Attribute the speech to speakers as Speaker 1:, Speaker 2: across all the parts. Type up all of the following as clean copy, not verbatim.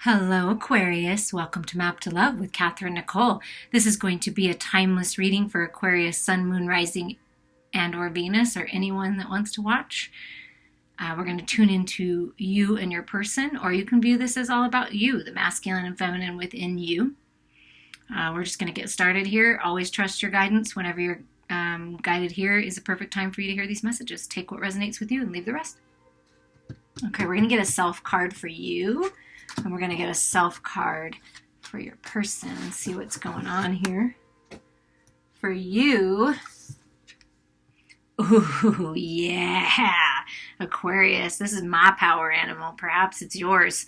Speaker 1: Hello, Aquarius. Welcome to Map to Love with Katherine Nichole. This is going to be a timeless reading for Aquarius, Sun, Moon, Rising, and or Venus, or anyone that wants to watch. We're going to tune into you and your person, or you can view this as all about you, the masculine and feminine within you. We're just going to get started here. Always trust your guidance. Whenever you're guided here is a perfect time for you to hear these messages. Take what resonates with you and leave the rest. Okay, we're going to get a self card for you. And we're going to get a self card for your person and see what's going on here. For you, ooh, yeah, Aquarius, this is my power animal. Perhaps it's yours.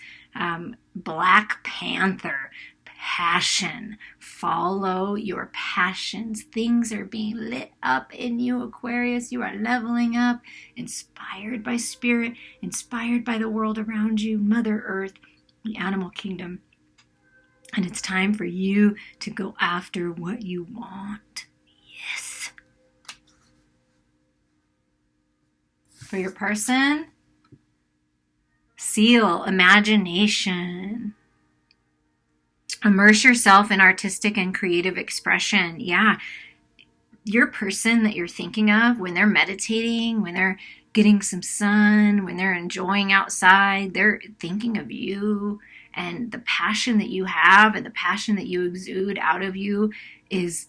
Speaker 1: Black Panther, passion. Follow your passions. Things are being lit up in you, Aquarius. You are leveling up, inspired by spirit, inspired by the world around you, Mother Earth, the animal kingdom. And it's time for you to go after what you want. Yes. For your person, seal, imagination. Immerse yourself in artistic and creative expression. Yeah. Your person that you're thinking of when they're meditating, when they're getting some sun, when they're enjoying outside, they're thinking of you, and the passion that you have and the passion that you exude out of you is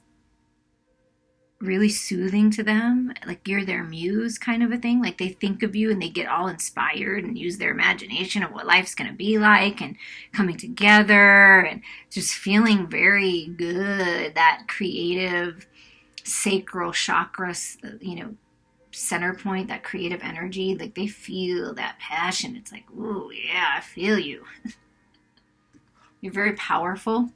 Speaker 1: really soothing to them. Like you're their muse kind of a thing. Like they think of you and they get all inspired and use their imagination of what life's going to be like and coming together and just feeling very good. That creative sacral chakra, center point, that creative energy, like they feel that passion. It's like, ooh, yeah, I feel you. You're very powerful.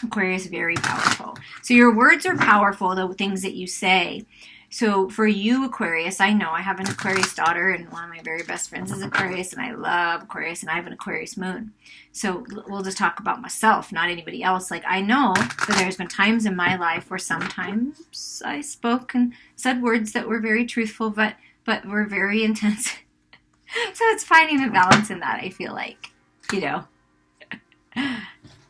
Speaker 1: Aquarius, very powerful. So your words are powerful, the things that you say. So for you, Aquarius, I know I have an Aquarius daughter, and one of my very best friends is Aquarius, and I love Aquarius, and I have an Aquarius moon. So we'll just talk about myself, not anybody else. Like I know that there's been times in my life where sometimes I spoke and said words that were very truthful, but were very intense. So it's finding a balance in that, I feel like,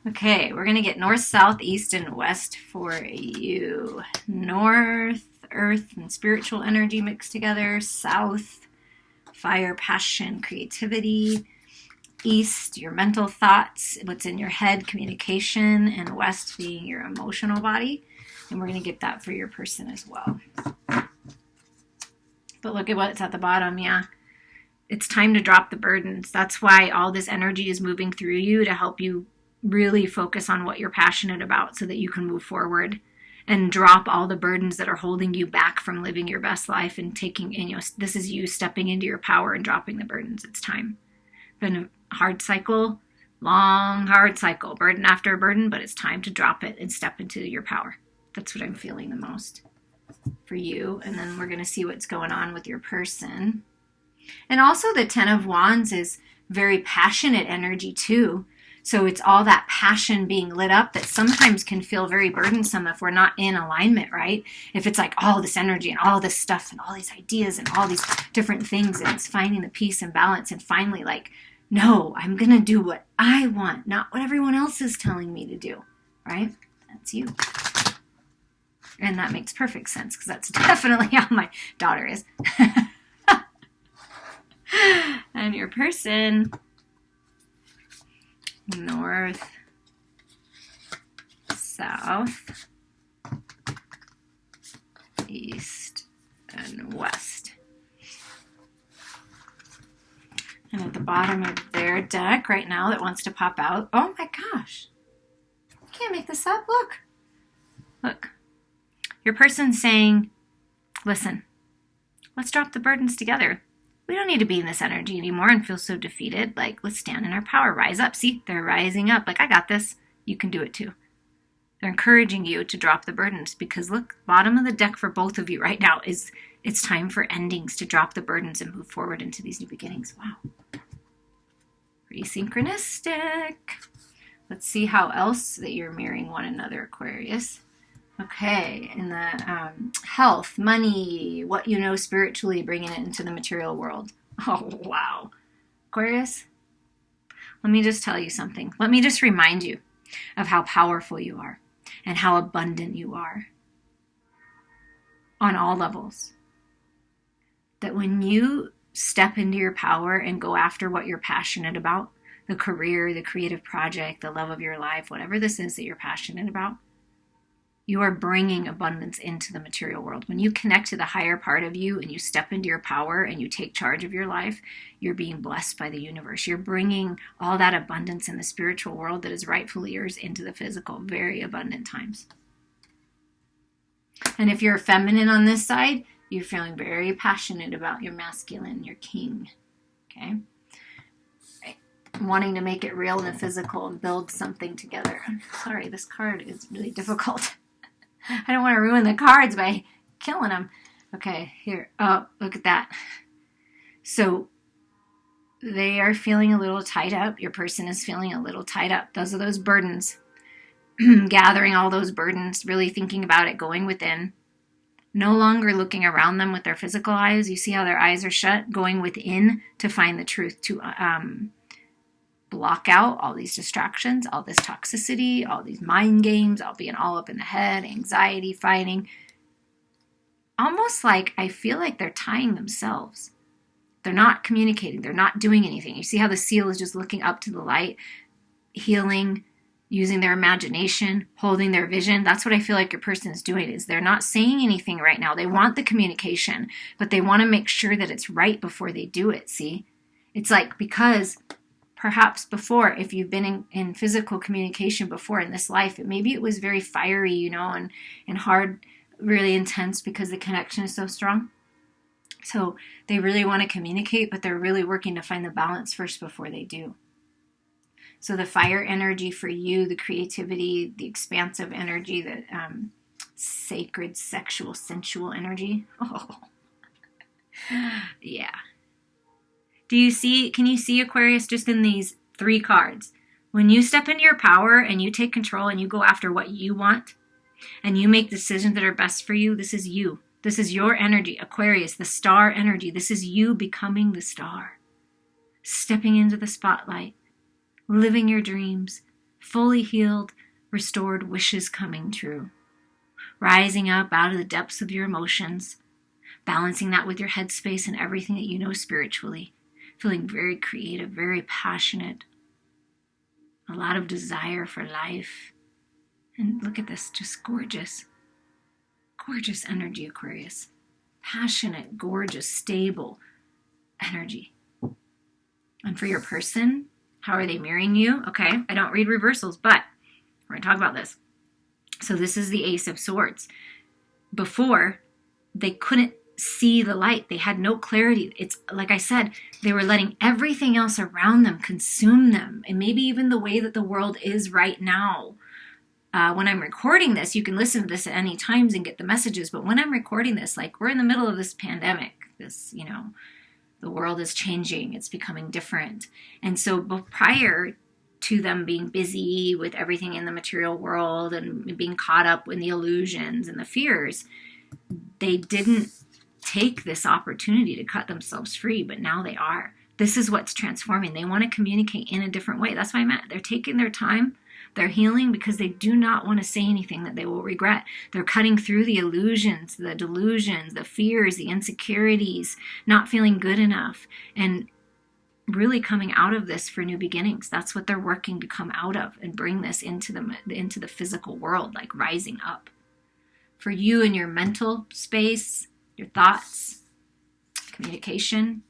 Speaker 1: Okay, we're going to get north, south, east, and west for you. North, earth, and spiritual energy mixed together. South, fire, passion, creativity. East, your mental thoughts, what's in your head, communication. And west being your emotional body. And we're going to get that for your person as well. But look at what's at the bottom, yeah. It's time to drop the burdens. That's why all this energy is moving through you to help you really focus on what you're passionate about so that you can move forward and drop all the burdens that are holding you back from living your best life and taking, this is you stepping into your power and dropping the burdens. It's time. Been a hard cycle, long, hard cycle, burden after burden, but it's time to drop it and step into your power. That's what I'm feeling the most for you. And then we're going to see what's going on with your person. And also the 10 of Wands is very passionate energy too. So it's all that passion being lit up that sometimes can feel very burdensome if we're not in alignment, right? If it's like all this energy and all this stuff and all these ideas and all these different things, and it's finding the peace and balance and finally like, no, I'm going to do what I want, not what everyone else is telling me to do, right? That's you. And that makes perfect sense because that's definitely how my daughter is. And your person, north, south, east, and west. And at the bottom of their deck right now that wants to pop out, oh my gosh, I can't make this up, look. Your person's saying, listen, let's drop the burdens together. We don't need to be in this energy anymore and feel so defeated. Like, let's stand in our power, rise up. See, they're rising up. Like, I got this. You can do it too. They're encouraging you to drop the burdens because look, bottom of the deck for both of you right now is it's time for endings, to drop the burdens and move forward into these new beginnings. Wow. Pretty synchronistic. Let's see how else that you're mirroring one another, Aquarius. Okay, in the health, money, what you know spiritually, bringing it into the material world. Oh, wow. Aquarius, let me just tell you something. Let me just remind you of how powerful you are and how abundant you are on all levels. That when you step into your power and go after what you're passionate about, the career, the creative project, the love of your life, whatever this is that you're passionate about, you are bringing abundance into the material world. When you connect to the higher part of you and you step into your power and you take charge of your life, you're being blessed by the universe. You're bringing all that abundance in the spiritual world that is rightfully yours into the physical, very abundant times. And if you're feminine on this side, you're feeling very passionate about your masculine, your king, okay? Wanting to make it real in the physical and build something together. I'm sorry, this card is really difficult. I don't want to ruin the cards by killing them. Okay, here. Oh, look at that. So they are feeling a little tied up. Your person is feeling a little tied up. Those are those burdens. Gathering all those burdens, really thinking about it, going within. No longer looking around them with their physical eyes. You see how their eyes are shut? Going within to find the truth, to block out all these distractions, all this toxicity, all these mind games, all being all up in the head, anxiety, fighting. Almost like I feel like they're tying themselves. They're not communicating. They're not doing anything. You see how the seal is just looking up to the light, healing, using their imagination, holding their vision. That's what I feel like your person is doing, is they're not saying anything right now. They want the communication, but they want to make sure that it's right before they do it, see? It's like, because perhaps before, if you've been in physical communication before in this life, maybe it was very fiery, you know, and hard, really intense because the connection is so strong. So they really want to communicate, but they're really working to find the balance first before they do. So the fire energy for you, the creativity, the expansive energy, the sacred, sexual, sensual energy. Oh, yeah. Can you see Aquarius just in these 3 cards? When you step into your power and you take control and you go after what you want and you make decisions that are best for you, this is you. This is your energy, Aquarius, the star energy. This is you becoming the star. Stepping into the spotlight, living your dreams, fully healed, restored, wishes coming true. Rising up out of the depths of your emotions, balancing that with your headspace and everything that you know spiritually. Feeling very creative, very passionate. A lot of desire for life. And look at this, just gorgeous. Gorgeous energy, Aquarius. Passionate, gorgeous, stable energy. And for your person, how are they mirroring you? Okay, I don't read reversals, but we're going to talk about this. So this is the Ace of Swords. Before, they couldn't see the light. They had no clarity. It's like I said, they were letting everything else around them consume them. And maybe even the way that the world is right now. When I'm recording this, you can listen to this at any times and get the messages. But when I'm recording this, like we're in the middle of this pandemic, this, you know, the world is changing. It's becoming different. And so prior to them being busy with everything in the material world and being caught up in the illusions and the fears, they didn't take this opportunity to cut themselves free, but now they are. This is what's transforming. They want to communicate in a different way. That's what I meant. They're taking their time. They're healing because they do not want to say anything that they will regret. They're cutting through the illusions, the delusions, the fears, the insecurities, not feeling good enough, and really coming out of this for new beginnings. That's what they're working to come out of and bring this into the physical world, like rising up. For you in your mental space, your thoughts, communication,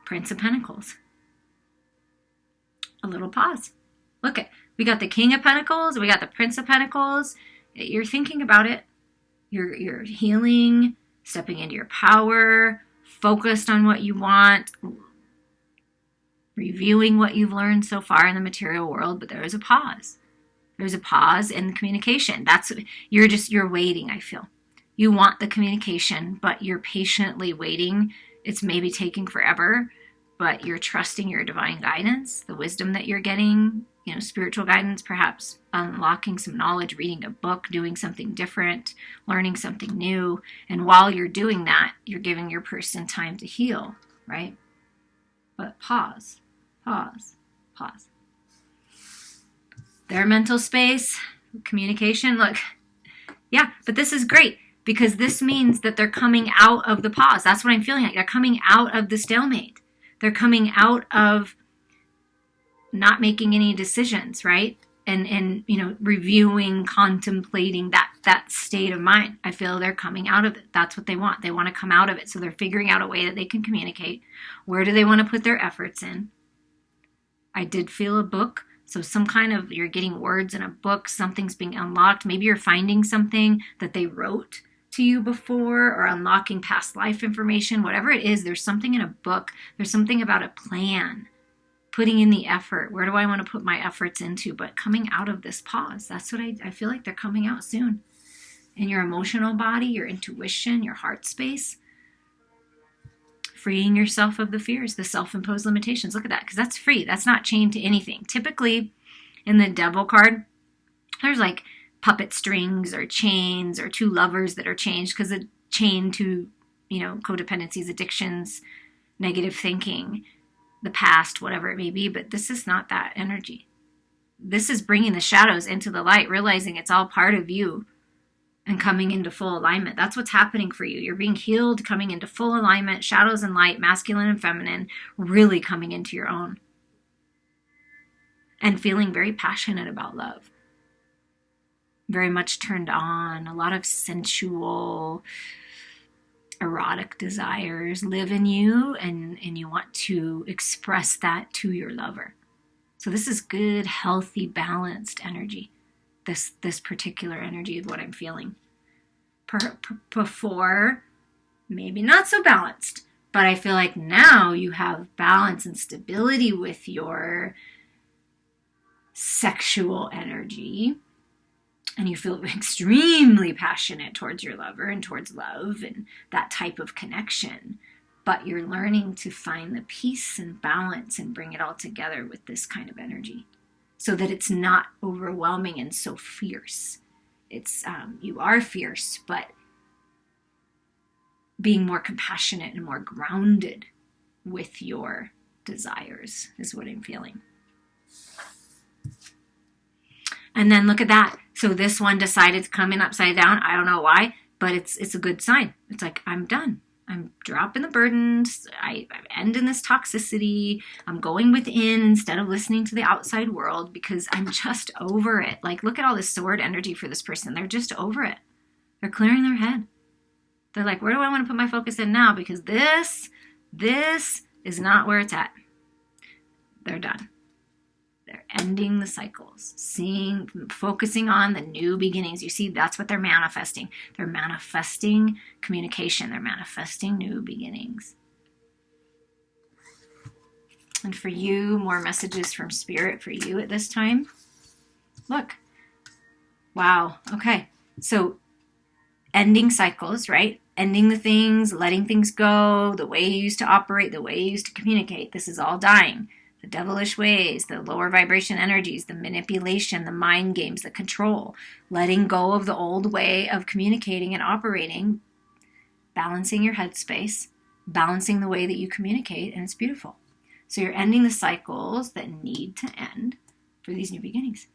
Speaker 1: Prince of Pentacles. A little pause. Look at, we got the King of Pentacles, we got the Prince of Pentacles. You're thinking about it. You're healing, stepping into your power, focused on what you want, reviewing what you've learned so far in the material world, but there is a pause. There's a pause in communication. You're waiting, I feel. You want the communication, but you're patiently waiting. It's maybe taking forever, but you're trusting your divine guidance, the wisdom that you're getting, you know, spiritual guidance, perhaps unlocking some knowledge, reading a book, doing something different, learning something new. And while you're doing that, you're giving your person time to heal, right? But pause, pause, Pause. Their mental space, communication, look. Yeah, but this is great because this means that they're coming out of the pause. That's what I'm feeling like. They're coming out of the stalemate. They're coming out of not making any decisions, right? And reviewing, contemplating that state of mind. I feel they're coming out of it. That's what they want. They want to come out of it. So they're figuring out a way that they can communicate. Where do they want to put their efforts in? I did feel a book. So some kind of, you're getting words in a book, something's being unlocked. Maybe you're finding something that they wrote to you before, or unlocking past life information. Whatever it is, there's something in a book. There's something about a plan. Putting in the effort. Where do I want to put my efforts into? But coming out of this pause. That's what I feel like they're coming out soon. In your emotional body, your intuition, your heart space. Freeing yourself of the fears, the self-imposed limitations. Look at that, because that's free. That's not chained to anything. Typically, in the Devil card, there's like puppet strings or chains or two lovers that are changed because it's chained to, codependencies, addictions, negative thinking, the past, whatever it may be. But this is not that energy. This is bringing the shadows into the light, realizing it's all part of you and coming into full alignment. That's what's happening for you. You're being healed, coming into full alignment, shadows and light, masculine and feminine, really coming into your own. And feeling very passionate about love. Very much turned on, a lot of sensual, erotic desires live in you, and you want to express that to your lover. So this is good, healthy, balanced energy. This particular energy is what I'm feeling. Before, maybe not so balanced, but I feel like now you have balance and stability with your sexual energy, and you feel extremely passionate towards your lover and towards love and that type of connection. But you're learning to find the peace and balance and bring it all together with this kind of energy so that it's not overwhelming and so fierce. It's, you are fierce, but being more compassionate and more grounded with your desires is what I'm feeling. And then look at that. So this one decided to come in upside down. I don't know why, but it's a good sign. It's like, I'm done. I'm dropping the burdens. I'm ending this toxicity. I'm going within instead of listening to the outside world because I'm just over it. Like, look at all this sword energy for this person. They're just over it. They're clearing their head. They're like, where do I want to put my focus in now? Because this is not where it's at. They're done. They're ending the cycles, focusing on the new beginnings. You see, that's what they're manifesting. They're manifesting communication. They're manifesting new beginnings. And for you, more messages from Spirit for you at this time. Look. Wow. Okay. So ending cycles, right? Ending the things, letting things go, the way you used to operate, the way you used to communicate. This is all dying. The devilish ways, the lower vibration energies, the manipulation, the mind games, the control, letting go of the old way of communicating and operating, balancing your headspace, balancing the way that you communicate, and it's beautiful. So you're ending the cycles that need to end for these new beginnings.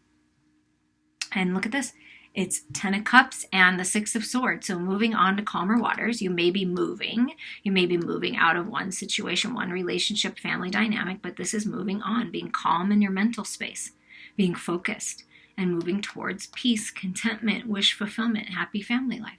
Speaker 1: And look at this. It's 10 of Cups and the 6 of Swords. So moving on to calmer waters. You may be moving. You may be moving out of one situation, one relationship, family dynamic, but this is moving on, being calm in your mental space, being focused, and moving towards peace, contentment, wish fulfillment, happy family life.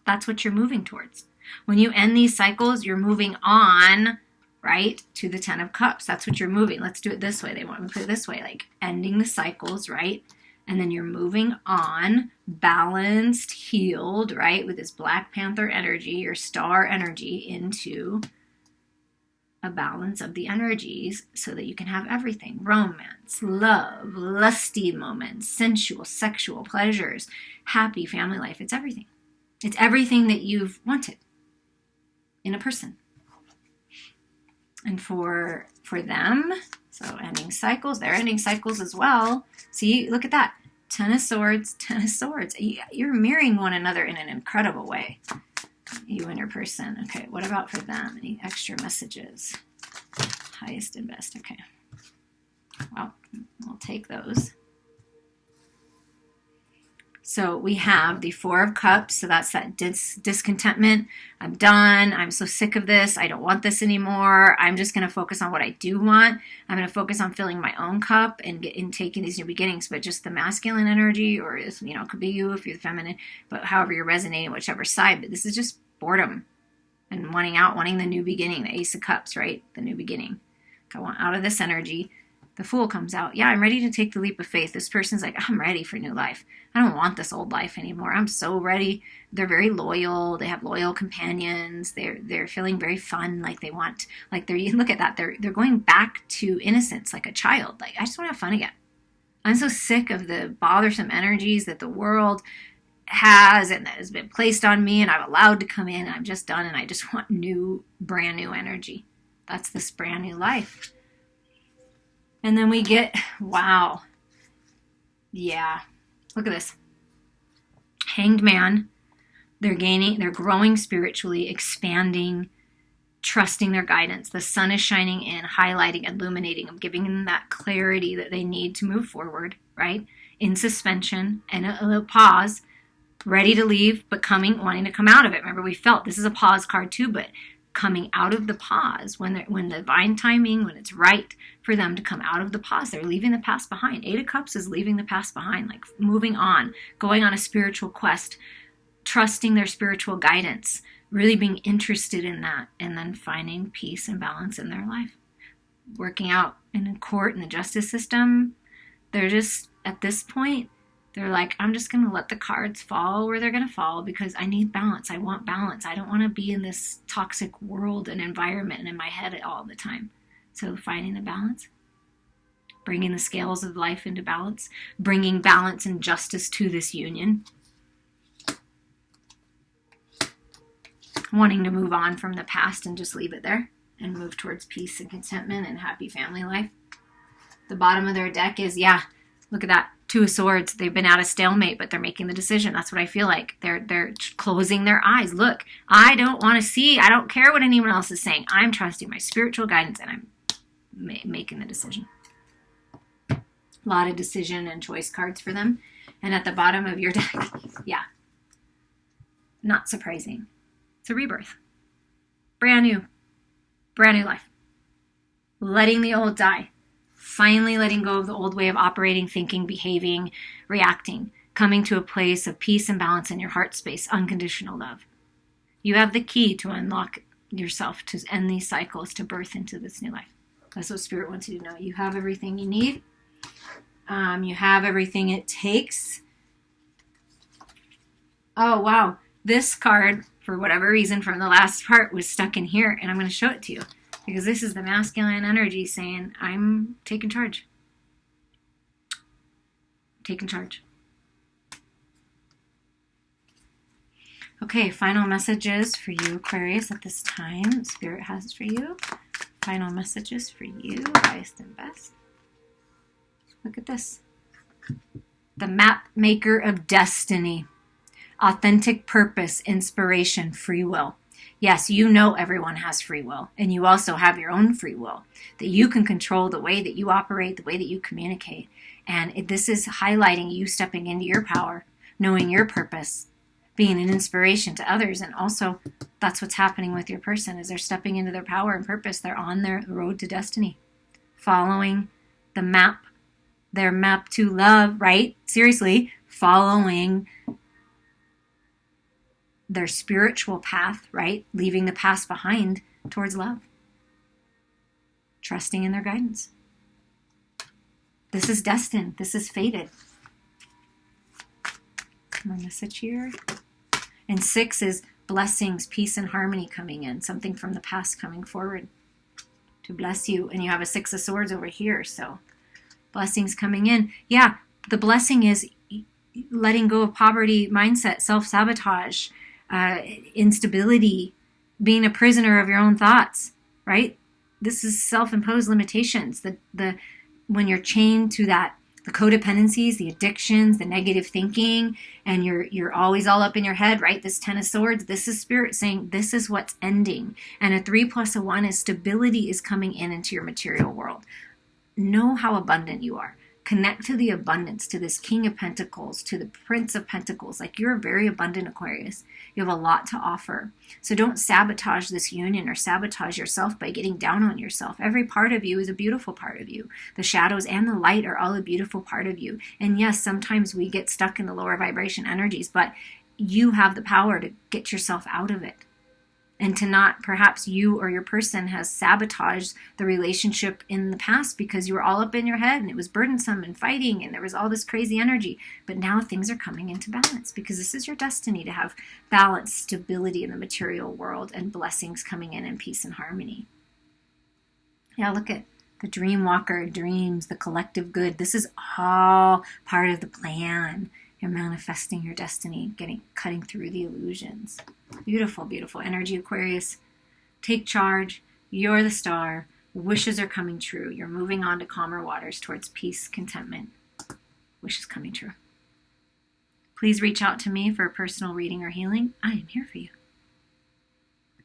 Speaker 1: That's what you're moving towards. When you end these cycles, you're moving on, right, to the 10 of Cups. That's what you're moving. Let's do it this way. They want me to put it this way, like ending the cycles, right? And then you're moving on, balanced, healed, right? With this Black Panther energy, your star energy, into a balance of the energies so that you can have everything. Romance, love, lusty moments, sensual, sexual pleasures, happy family life. It's everything. It's everything that you've wanted in a person. And for them, so ending cycles, they're ending cycles as well. See, look at that. 10 of Swords, 10 of Swords. You're mirroring one another in an incredible way. You and your person. Okay, what about for them? Any extra messages? highest and best. Okay. Well, I'll take those. So we have the Four of Cups. So that's that discontentment. I'm done. I'm so sick of this. I don't want this anymore. I'm just going to focus on what I do want. I'm going to focus on filling my own cup and taking these new beginnings. But just the masculine energy, or it could be you if you're the feminine, but however you're resonating, whichever side. But this is just boredom and wanting the new beginning, the Ace of Cups, right? The new beginning. I want out of this energy. The Fool comes out. Yeah, I'm ready to take the leap of faith. This person's like, I'm ready for new life. I don't want this old life anymore. I'm so ready. They're very loyal. They have loyal companions. They're feeling very fun. Like they want, look at that. They're going back to innocence, like a child. Like, I just want to have fun again. I'm so sick of the bothersome energies that the world has and that has been placed on me, and I'm allowed to come in, and I'm just done, and I just want brand new energy. That's this brand new life. And then we get, wow. Yeah. Look at this. Hanged Man. They're growing spiritually, expanding, trusting their guidance. The sun is shining in, highlighting, illuminating them, giving them that clarity that they need to move forward, right? In suspension and a little pause, ready to leave, but wanting to come out of it. Remember, we felt this is a pause card too, but coming out of the pause, when the divine timing, when it's right for them to come out of the pause, they're leaving the past behind. Eight of Cups is leaving the past behind, like moving on, going on a spiritual quest, trusting their spiritual guidance, really being interested in that, and then finding peace and balance in their life. Working out in court, in the justice system, they're just, at this point, they're like, I'm just going to let the cards fall where they're going to fall because I need balance. I want balance. I don't want to be in this toxic world and environment and in my head all the time. So finding the balance, bringing the scales of life into balance, bringing balance and justice to this union, wanting to move on from the past and just leave it there and move towards peace and contentment and happy family life. The bottom of their deck is, look at that. Two of Swords. They've been at a stalemate, but they're making the decision. That's what I feel like. They're closing their eyes. Look, I don't want to see. I don't care what anyone else is saying. I'm trusting my spiritual guidance, and I'm making the decision. A lot of decision and choice cards for them. And at the bottom of your deck, not surprising. It's a rebirth. Brand new life. Letting the old die. Finally letting go of the old way of operating, thinking, behaving, reacting, coming to a place of peace and balance in your heart space, unconditional love. You have the key to unlock yourself, to end these cycles, to birth into this new life. That's what Spirit wants you to know. You have everything you need. You have everything it takes. Oh, wow. This card, for whatever reason, from the last part was stuck in here, and I'm going to show it to you. Because this is the masculine energy saying, I'm taking charge. Taking charge. Okay, final messages for you, Aquarius, at this time. Spirit has for you. Final messages for you, highest and best. Look at this. The map maker of destiny. Authentic purpose, inspiration, free will. Yes, you know everyone has free will, and you also have your own free will, that you can control the way that you operate, the way that you communicate. And this is highlighting you stepping into your power, knowing your purpose, being an inspiration to others. And also, that's what's happening with your person, is they're stepping into their power and purpose. They're on their road to destiny, following the map, their map to love, right? Seriously, following their spiritual path, right? Leaving the past behind towards love. Trusting in their guidance. This is destined. This is fated. My message here. And 6 is blessings, peace, and harmony coming in. Something from the past coming forward to bless you. And you have a 6 of Swords over here. So blessings coming in. Yeah, the blessing is letting go of poverty mindset, self-sabotage, instability, being a prisoner of your own thoughts, right? This is self-imposed limitations. When you're chained to that, the codependencies, the addictions, the negative thinking, and you're always all up in your head, right? This 10 of Swords, this is Spirit saying this is what's ending. And a 3 plus a 1 is stability is coming into your material world. Know how abundant you are. Connect to the abundance, to this King of Pentacles, to the Prince of Pentacles. Like, you're a very abundant Aquarius. You have a lot to offer. So don't sabotage this union or sabotage yourself by getting down on yourself. Every part of you is a beautiful part of you. The shadows and the light are all a beautiful part of you. And yes, sometimes we get stuck in the lower vibration energies, but you have the power to get yourself out of it. And to not, perhaps you or your person has sabotaged the relationship in the past because you were all up in your head and it was burdensome and fighting and there was all this crazy energy. But now things are coming into balance because this is your destiny, to have balance, stability in the material world, and blessings coming in peace and harmony. Yeah, look at the dream walker, dreams, the collective good. This is all part of the plan. You're manifesting your destiny, cutting through the illusions. Beautiful, beautiful energy, Aquarius. Take charge. You're the star. Wishes are coming true. You're moving on to calmer waters towards peace, contentment. Wishes coming true. Please reach out to me for a personal reading or healing. I am here for you.